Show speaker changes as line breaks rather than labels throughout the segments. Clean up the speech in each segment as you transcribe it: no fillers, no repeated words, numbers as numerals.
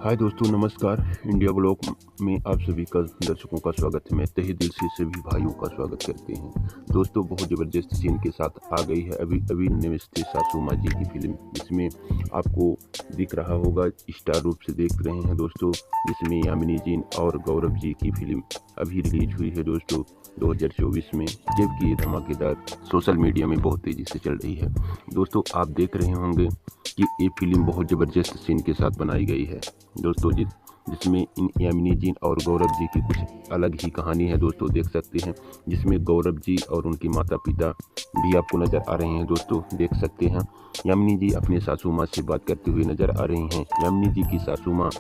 हाय दोस्तों, नमस्कार। India blog में आप सभी का दर्शकों का स्वागत है। मैं तहे दिल से सभी भाइयों का स्वागत करते हैं। दोस्तों, बहुत ज़बरदस्त सीन के साथ आ गई है अभी अभी नमस्ते सासू माँ जी की फिल्म, जिसमें आपको दिख रहा होगा, स्टार रूप से देख रहे हैं दोस्तों, जिसमें यामिनी जी और गौरव जी की फिल्म अभी रिलीज हुई है दोस्तों 2024 में, जबकि ये धमाकेदार सोशल मीडिया में बहुत तेज़ी से चल रही है। दोस्तों, आप देख रहे होंगे कि ये फिल्म बहुत ज़बरदस्त सीन के साथ बनाई गई है दोस्तों, जिसमें इन यामिनी जी और गौरव जी की कुछ अलग ही कहानी है दोस्तों, देख सकते हैं। जिसमें गौरव जी और उनके माता पिता भी आपको नज़र आ रहे हैं दोस्तों, देख सकते हैं। यामिनी जी अपने सासू माँ से बात करते हुए नज़र आ रही हैं। यामिनी जी की सासू माँ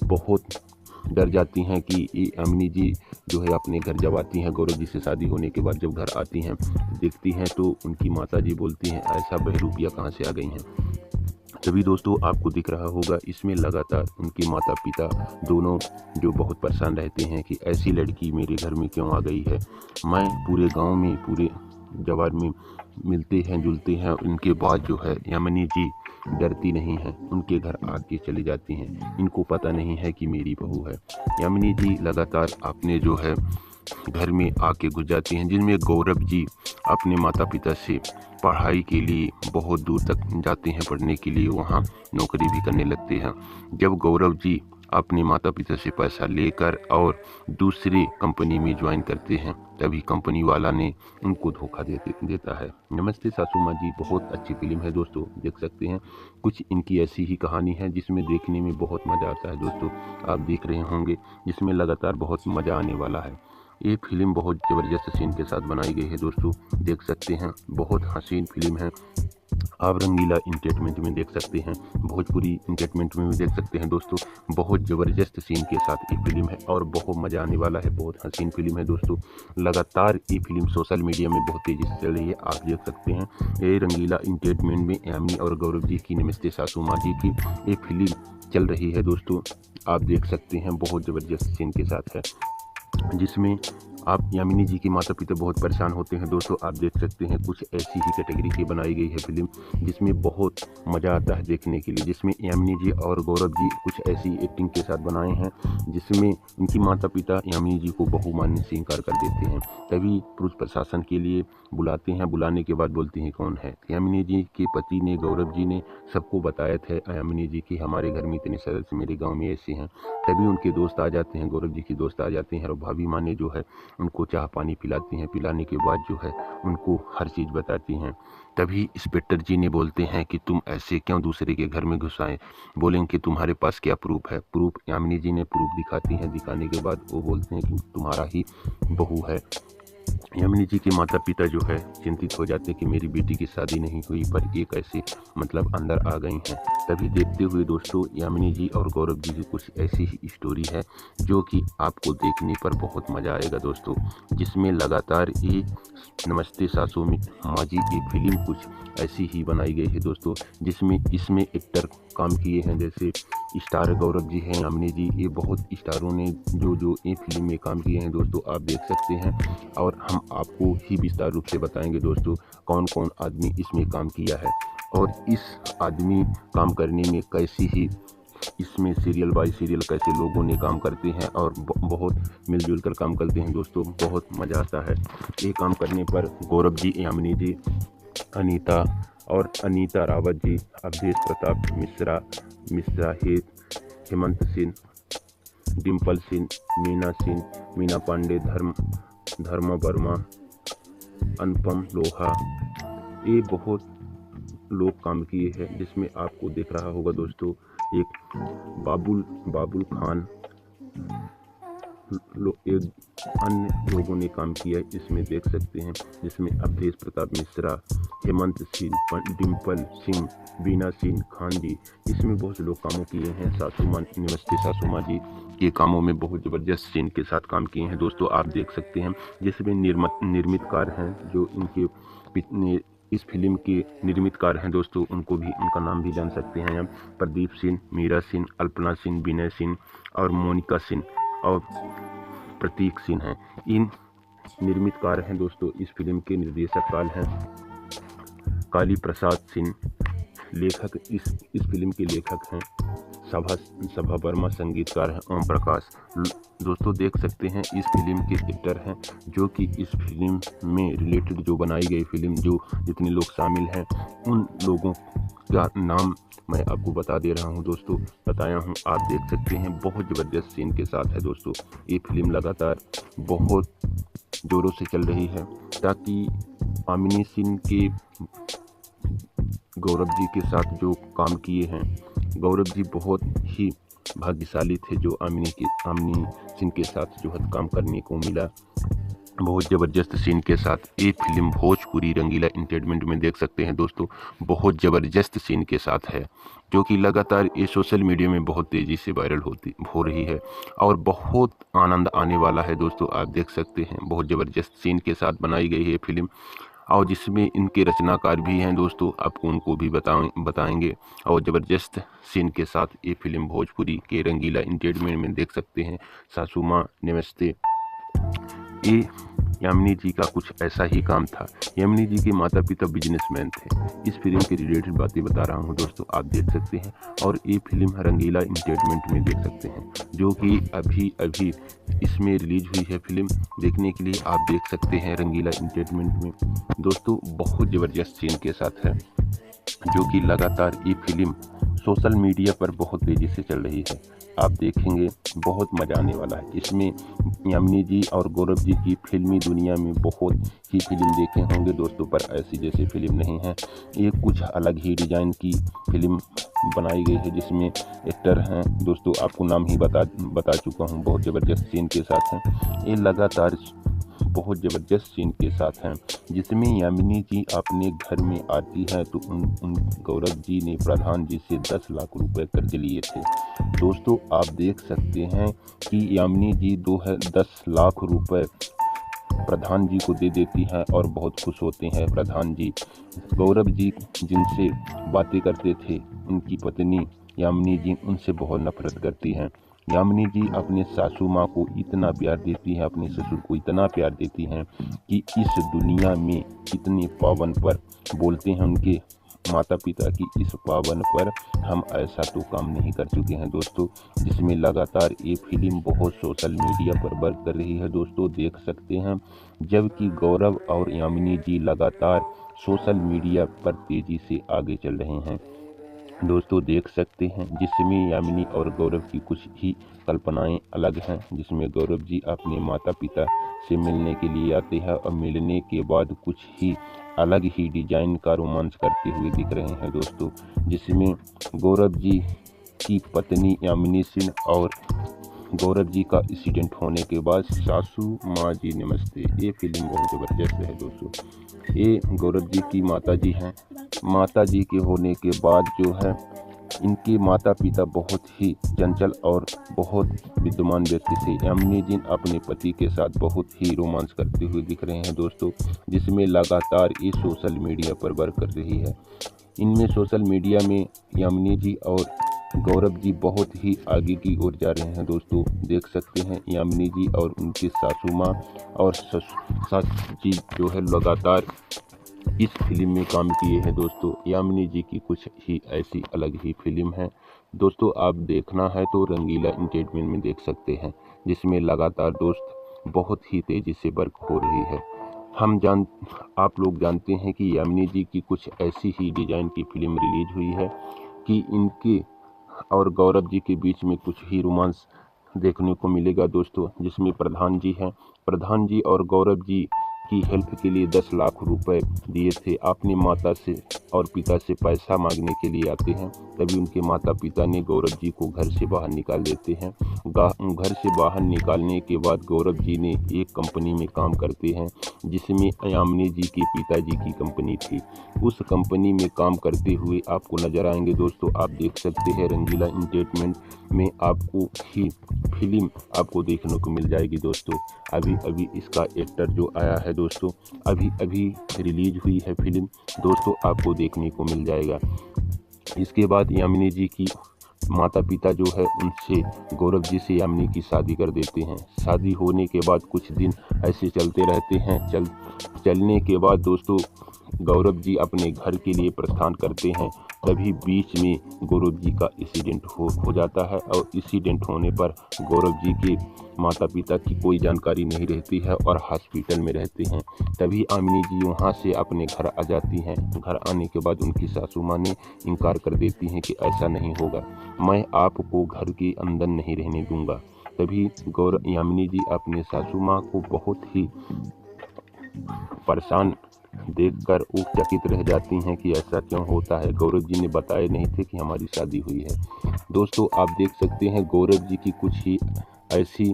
बहुत डर जाती हैं कि ये यामिनी जी जो है अपने घर जब आती हैं, गौरव जी से शादी होने के बाद जब घर आती हैं, देखती हैं तो उनकी माता जी बोलती हैं, ऐसा बहरूपिया कहाँ से आ गई हैं। तभी दोस्तों आपको दिख रहा होगा, इसमें लगातार उनके माता पिता दोनों जो बहुत परेशान रहते हैं कि ऐसी लड़की मेरे घर में क्यों आ गई है। मैं पूरे गांव में, पूरे जवार में मिलते हैं जुलते हैं, उनके बाद जो है यामिनी जी डरती नहीं हैं, उनके घर आके चली जाती हैं। इनको पता नहीं है कि मेरी बहू है। यामिनी जी लगातार अपने जो है घर में आके घुस जाती हैं, जिनमें गौरव जी अपने माता पिता से पढ़ाई के लिए बहुत दूर तक जाते हैं, पढ़ने के लिए वहाँ नौकरी भी करने लगते हैं। जब गौरव जी अपने माता पिता से पैसा लेकर और दूसरे कंपनी में ज्वाइन करते हैं, तभी कंपनी वाला ने उनको धोखा देता है। नमस्ते सासू माँ जी बहुत अच्छी फिल्म है दोस्तों, देख सकते हैं। कुछ इनकी ऐसी ही कहानी है जिसमें देखने में बहुत मज़ा आता है दोस्तों, आप देख रहे होंगे, जिसमें लगातार बहुत मज़ा आने वाला है। ये फिल्म बहुत ज़बरदस्त सीन के साथ बनाई गई है दोस्तों, देख सकते हैं। बहुत हसीन फिल्म है। आप रंगीला इंटरटेनमेंट में देख सकते हैं, भोजपुरी इंटरटेनमेंट में भी देख सकते हैं दोस्तों। बहुत ज़बरदस्त सीन के साथ ये फिल्म है और बहुत मज़ा आने वाला है। बहुत हसीन फिल्म है दोस्तों। लगातार ये फिल्म सोशल मीडिया में बहुत तेज़ी से चल रही है, आप देख सकते हैं। ये रंगीला इंटरटेनमेंट में यामिनी और गौरव जी की नमस्ते सासू माँ जी की ये फिल्म चल रही है दोस्तों, आप देख सकते हैं। बहुत ज़बरदस्त सीन के साथ है, जिसमें आप यामिनी जी के माता पिता बहुत परेशान होते हैं दोस्तों, आप देख सकते हैं। कुछ ऐसी ही कैटेगरी की बनाई गई है फिल्म, जिसमें बहुत मज़ा आता है देखने के लिए। जिसमें यामिनी जी और गौरव जी कुछ ऐसी एक्टिंग के साथ बनाए हैं, जिसमें इनकी माता पिता यामिनी जी को बहू मानने से इनकार कर देते हैं। तभी पुलिस प्रशासन के लिए बुलाते हैं, बुलाने के बाद बोलते हैं कौन है। यामिनी जी के पति ने, गौरव जी ने सबको बताया था यामिनी जी की, हमारे घर में इतने सदस्य, मेरे गाँव में ऐसे हैं। तभी उनके दोस्त आ जाते हैं, गौरव जी के दोस्त आ जाते हैं और भाभी माँ ने जो है उनको चाह पानी पिलाती हैं। पिलाने के बाद जो है उनको हर चीज़ बताती हैं। तभी इंस्पेक्टर जी ने बोलते हैं कि तुम ऐसे क्यों दूसरे के घर में घुस आए। बोलेंगे कि तुम्हारे पास क्या प्रूफ है। प्रूफ यामिनी जी ने प्रूफ दिखाती हैं, दिखाने के बाद वो बोलते हैं कि तुम्हारा ही बहू है। यामिनी जी के माता पिता जो है चिंतित हो जाते हैं कि मेरी बेटी की शादी नहीं हुई, पर एक ऐसे मतलब अंदर आ गई हैं। तभी देखते हुए दोस्तों यामिनी जी और गौरव जी की कुछ ऐसी ही स्टोरी है जो कि आपको देखने पर बहुत मज़ा आएगा दोस्तों, जिसमें लगातार ये नमस्ते सासू माँ जी की फिल्म कुछ ऐसी ही बनाई गई है दोस्तों, जिसमें इसमें एक्टर काम किए हैं, जैसे स्टार गौरव जी हैं, यामिनी जी, ये बहुत स्टारों ने जो ये फिल्म में काम किए हैं दोस्तों, आप देख सकते हैं। और हम आपको ही विस्तार रूप से बताएंगे दोस्तों कौन कौन आदमी इसमें काम किया है और इस आदमी काम करने में कैसी ही इसमें सीरियल बाय सीरियल कैसे लोगों ने काम करते हैं और बहुत मिलजुल कर काम करते हैं दोस्तों, बहुत मज़ा आता है ये काम करने पर। गौरव जी, यामिनी जी, अनीता रावत जी, अवधेश प्रताप मिश्रा हेमंत सिंह, डिम्पल सिंह, मीना पांडे, धर्म वर्मा, अनुपम लोहा, ये बहुत लोग काम किए हैं। जिसमें आपको दिख रहा होगा दोस्तों, एक बाबुल खान, एक अन्य लोगों ने काम किया है, इसमें देख सकते हैं। जिसमें अवधेश प्रताप मिश्रा, हेमंत सिंह, डिम्पल सिंह, बीना सिंह, खान जी, इसमें बहुत से लोग कामों किए हैं। नमस्ते सासू माँ जी के कामों में बहुत ज़बरदस्त सीन के साथ काम किए हैं दोस्तों, आप देख सकते हैं। जिसमें निर्मितकार हैं जो इनके इस फिल्म के निर्मितकार हैं दोस्तों, उनका नाम भी जान सकते हैं हम। प्रदीप सिंह, मीरा सिंह, अल्पना सिंह, विनय सिंह और मोनिका सिंह और प्रतीक सिंह हैं। इन निर्मितकार हैं दोस्तों। इस फिल्म के निर्देशक काल हैं काली प्रसाद सिंह लेखक, इस फिल्म के लेखक हैं। सभा वर्मा संगीतकार हैं ओम प्रकाश। दोस्तों देख सकते हैं इस फिल्म के एक्टर हैं, जो कि इस फिल्म में रिलेटेड जो बनाई गई फिल्म, जो जितने लोग शामिल हैं उन लोगों का नाम मैं आपको बता दे रहा हूं दोस्तों, बताया हूं। आप देख सकते हैं बहुत ज़बरदस्त सीन के साथ है दोस्तों। ये फिल्म लगातार बहुत ज़ोरों से चल रही है, ताकि आमिनी सिंह के गौरव जी के साथ जो काम किए हैं, गौरव जी बहुत ही भाग्यशाली थे जो आमिनी सिंह के साथ जो है काम करने को मिला। बहुत ज़बरदस्त सीन के साथ ये फिल्म भोजपुरी रंगीला एंटरटेनमेंट में देख सकते हैं दोस्तों। बहुत ज़बरदस्त सीन के साथ है, जो कि लगातार ये सोशल मीडिया में बहुत तेज़ी से वायरल हो रही है और बहुत आनंद आने वाला है दोस्तों। आप देख सकते हैं बहुत ज़बरदस्त सीन के साथ बनाई गई है फिल्म, और जिसमें इनके रचनाकार भी हैं दोस्तों, आपको उनको भी बताएंगे। और ज़बरदस्त सीन के साथ ये फिल्म भोजपुरी के रंगीला एंटरटेनमेंट में देख सकते हैं। सासू माँ नमस्ते, ये यामिनी जी का कुछ ऐसा ही काम था। यामिनी जी के माता पिता बिजनेसमैन थे। इस फिल्म के रिलेटेड बातें बता रहा हूँ दोस्तों, आप देख सकते हैं। और ये फिल्म रंगीला एंटरटेनमेंट में देख सकते हैं, जो कि अभी इसमें रिलीज हुई है फिल्म। देखने के लिए आप देख सकते हैं रंगीला एंटरटेनमेंट में दोस्तों। बहुत ज़बरदस्त सीन के साथ है, जो कि लगातार ये फिल्म सोशल मीडिया पर बहुत तेज़ी से चल रही है। आप देखेंगे बहुत मज़ा आने वाला है। इसमें यामिनी जी और गौरव जी की फिल्मी दुनिया में बहुत ही फिल्म देखे होंगे दोस्तों, पर ऐसी जैसी फिल्म नहीं है। ये कुछ अलग ही डिज़ाइन की फिल्म बनाई गई है, जिसमें एक्टर हैं दोस्तों, आपको नाम ही बता चुका हूँ। बहुत ज़बरदस्त सीन के साथ हैं, ये लगातार बहुत ज़बरदस्त सीन के साथ हैं, जिसमें यामिनी जी अपने घर में आती हैं तो उन गौरव जी ने प्रधान जी से 10 लाख रुपए कर्ज लिए थे दोस्तों। आप देख सकते हैं कि यामिनी जी 10 लाख रुपए प्रधान जी को दे देती हैं और बहुत खुश होते हैं प्रधान जी। गौरव जी जिनसे बातें करते थे, उनकी पत्नी यामिनी जी उनसे बहुत नफरत करती हैं। यामिनी जी अपने सासू माँ को इतना प्यार देती हैं, अपने ससुर को इतना प्यार देती हैं कि इस दुनिया में इतने पावन पर बोलते हैं उनके माता पिता की, इस पावन पर हम ऐसा तो काम नहीं कर चुके हैं दोस्तों। जिसमें लगातार ये फिल्म बहुत सोशल मीडिया पर वर्क कर रही है दोस्तों, देख सकते हैं। जबकि गौरव और यामिनी जी लगातार सोशल मीडिया पर तेज़ी से आगे चल रहे हैं दोस्तों, देख सकते हैं। जिसमें यामिनी और गौरव की कुछ ही कल्पनाएं अलग हैं, जिसमें गौरव जी अपने माता पिता से मिलने के लिए आते हैं और मिलने के बाद कुछ ही अलग ही डिजाइन का रोमांस करते हुए दिख रहे हैं दोस्तों। जिसमें गौरव जी की पत्नी यामिनी सिंह और गौरव जी का एक्सीडेंट होने के बाद सासू माँ जी नमस्ते, ये फिल्म बहुत ज़बरदस्त है दोस्तों। ये गौरव जी की माता जी हैं। माता जी के होने के बाद जो है, इनके माता पिता बहुत ही चंचल और बहुत विद्वान व्यक्ति थे। यामिनी जी अपने पति के साथ बहुत ही रोमांस करते हुए दिख रहे हैं दोस्तों, जिसमें लगातार ये सोशल मीडिया पर वर्क कर रही है। इनमें सोशल मीडिया में यामिनी जी और गौरव जी बहुत ही आगे की ओर जा रहे हैं दोस्तों, देख सकते हैं। यामिनी जी और उनकी सासू माँ और सास जी जो है लगातार इस फिल्म में काम किए हैं दोस्तों। यामिनी जी की कुछ ही ऐसी अलग ही फिल्म है दोस्तों, आप देखना है तो रंगीला एंटरटेनमेंट में देख सकते हैं, जिसमें लगातार दोस्त बहुत ही तेज़ी से वर्क हो रही है। आप लोग जानते हैं कि यामिनी जी की कुछ ऐसी ही डिज़ाइन की फिल्म रिलीज हुई है कि इनके और गौरव जी के बीच में कुछ ही रोमांस देखने को मिलेगा दोस्तों, जिसमें प्रधान जी हैं। प्रधान जी और गौरव जी की हेल्प के लिए 10 लाख रुपए दिए थे। अपनी माता से और पिता से पैसा मांगने के लिए आते हैं, तभी उनके माता पिता ने गौरव जी को घर से बाहर निकाल देते हैं। घर से बाहर निकालने के बाद गौरव जी ने एक कंपनी में काम करते हैं, जिसमें यामिनी जी के पिताजी की कंपनी थी। उस कंपनी में काम करते हुए आपको नजर आएंगे दोस्तों, आप देख सकते हैं रंगीला एंटरटेनमेंट में आपको ही फिल्म आपको देखने को मिल जाएगी दोस्तों। अभी इसका एक्टर जो आया है दोस्तों, अभी रिलीज हुई है फिल्म दोस्तों, आपको देखने को मिल जाएगा। इसके बाद यामिनी जी की माता पिता जो है उनसे गौरव जी से यामिनी की शादी कर देते हैं। शादी होने के बाद कुछ दिन ऐसे चलते रहते हैं। चलने के बाद दोस्तों गौरव जी अपने घर के लिए प्रस्थान करते हैं, तभी बीच में गौरव जी का एक्सीडेंट हो जाता है और एक्सीडेंट होने पर गौरव जी के माता पिता की कोई जानकारी नहीं रहती है और हॉस्पिटल में रहते हैं। तभी आमिनी जी वहाँ से अपने घर आ जाती हैं। घर आने के बाद उनकी सासू माँ ने इनकार कर देती हैं कि ऐसा नहीं होगा, मैं आपको घर के अंदर नहीं रहने दूंगा। तभी यामिनी जी अपने सासू माँ को बहुत ही परेशान देखकर वो चकित रह जाती हैं कि ऐसा क्यों होता है, गौरव जी ने बताए नहीं थे कि हमारी शादी हुई है। दोस्तों आप देख सकते हैं गौरव जी की कुछ ही ऐसी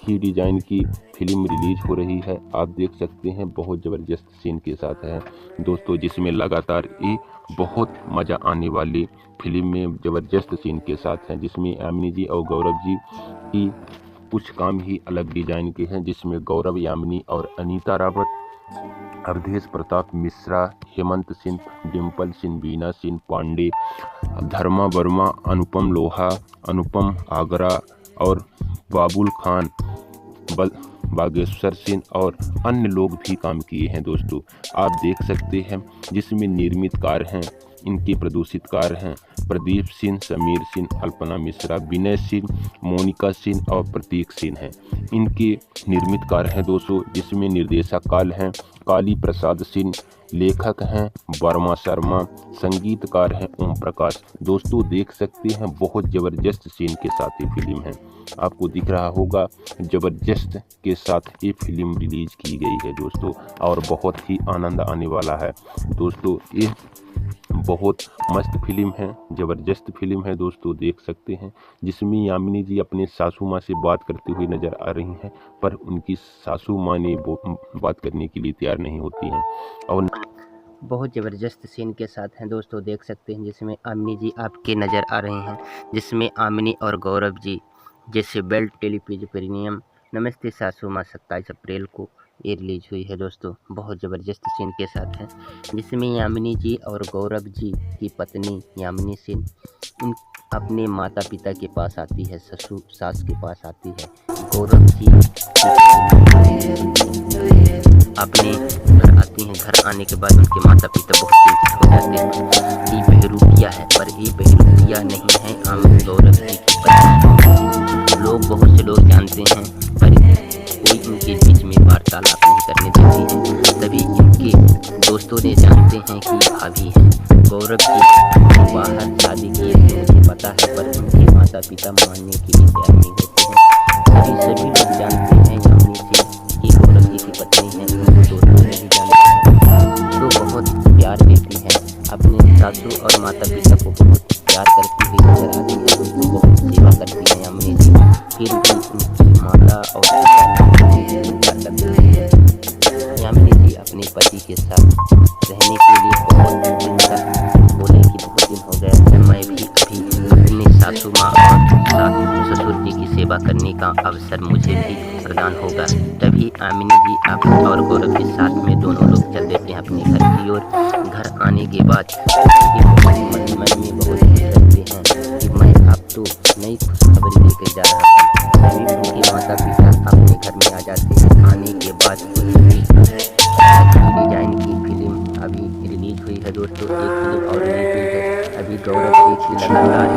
ही डिजाइन की फिल्म रिलीज हो रही है। आप देख सकते हैं बहुत ज़बरदस्त सीन के साथ है दोस्तों, जिसमें लगातार ये बहुत मज़ा आने वाली फिल्म में ज़बरदस्त सीन के साथ हैं, जिसमें यामिनी जी और गौरव जी की कुछ काम ही अलग डिजाइन के हैं, जिसमें गौरव, यामिनी और अनीता रावत, अवधेश प्रताप मिश्रा, हेमंत सिंह, डिम्पल सिंह, बीना सिंह पांडे, धर्मा वर्मा, अनुपम लोहा, अनुपम आगरा और बाबुल खान, बागेश्वर सिंह और अन्य लोग भी काम किए हैं। दोस्तों आप देख सकते हैं जिसमें निर्मितकार हैं, इनके प्रदूषितकार हैं प्रदीप सिंह, समीर सिंह, अल्पना मिश्रा, विनय सिंह, मोनिका सिंह और प्रतीक सिंह हैं। इनके निर्मितकार हैं दोस्तों, जिसमें निर्देशक काल हैं काली प्रसाद सिंह, लेखक हैं वर्मा शर्मा, संगीतकार हैं ओम प्रकाश। दोस्तों देख सकते हैं बहुत ज़बरदस्त सीन के साथ ये फिल्म है, आपको दिख रहा होगा ज़बरदस्त के साथ ये फिल्म रिलीज की गई है दोस्तों, और बहुत ही आनंद आने वाला है दोस्तों। ये बहुत मस्त फिल्म है, ज़बरदस्त फिल्म है दोस्तों, देख सकते हैं जिसमें यामिनी जी अपने सासू माँ से बात करते हुए नज़र आ रही हैं, पर उनकी सासू माँ ने बात करने के लिए तैयार नहीं होती हैं और
बहुत ज़बरदस्त सीन के साथ हैं दोस्तों, देख सकते हैं जिसमें आमिनी जी आपके नज़र आ रहे हैं, जिसमें आमिनी और गौरव जी जैसे बेल्ट टेलीविजन प्रीमियम नमस्ते सासू माँ 27 अप्रैल को ये रिलीज हुई है दोस्तों। बहुत ज़बरदस्त सीन के साथ है, जिसमें यामिनी जी और गौरव जी की पत्नी यामिनी सिंह अपने माता पिता के पास आती है, ससुर सास के पास आती है। गौरव जी अपने घर आती हैं, घर आने के बाद उनके माता पिता बहुत चिंतित हो जाते हैं। ये बहरू किया है, पर ये बहरू किया नहीं है आमिनी गौरव जी की पत्नी। लोग बहुत से लोग जानते हैं, पर कोई इनके बीच में वार्तालाप नहीं करने देती है। तभी इनके दोस्तों ने जानते हैं कि भाभी है गौरव की बाहर शादी की मुझे पता है, पर उनके माता पिता मानने के लिए तैयार नहीं होते हैं। तभी सभी लोग जानते हैं यामिनी सिंह की गौरव जी की पत्नी है, उनको दोस्तों ने भी जानते हैं। तो बहुत प्यार देती है अपने सासू और माता पिता को, बहुत प्यार करती हुई नजर आती है, उनको बहुत सेवा करती है यामिनी जी। फिर भी उनकी माता और पिता प्यार करते हैं। यामिनी जी अपने पति के साथ रहने के लिए बहुत दिन तक बोले कि बहुत दिन हो गया है, मैं भी अभी अपनी सासू माँ और ससुर जी की सेवा करने का अवसर मुझे भी प्रदान होगा। तभी आमिनी जी और गौरव के साथ में दोनों लोग चल देते हैं अपने घर की ओर। घर आने के बाद मन में बहुत खुश रहते हैं कि मैं अब तो नई खुशखबरी लेकर जा रहा हूँ। तभी उनके माता पिता अपने घर में आ जाते हैं। आने के बाद डिजाइन की फिल्म अभी रिलीज हुई है दोस्तों, एक फिल्म और रिलीज हुई है अभी गौरव जी की लगातार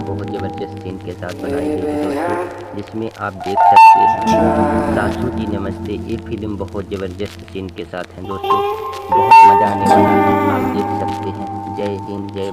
बहुत ज़बरदस्त सीन के साथ बनाई गई है दोस्तों, जिसमें आप देख सकते हैं सासू जी नमस्ते। ये फिल्म बहुत ज़बरदस्त सीन के साथ है दोस्तों, बहुत मज़ा आने वाला है, आप देख सकते हैं। जय हिंद, जय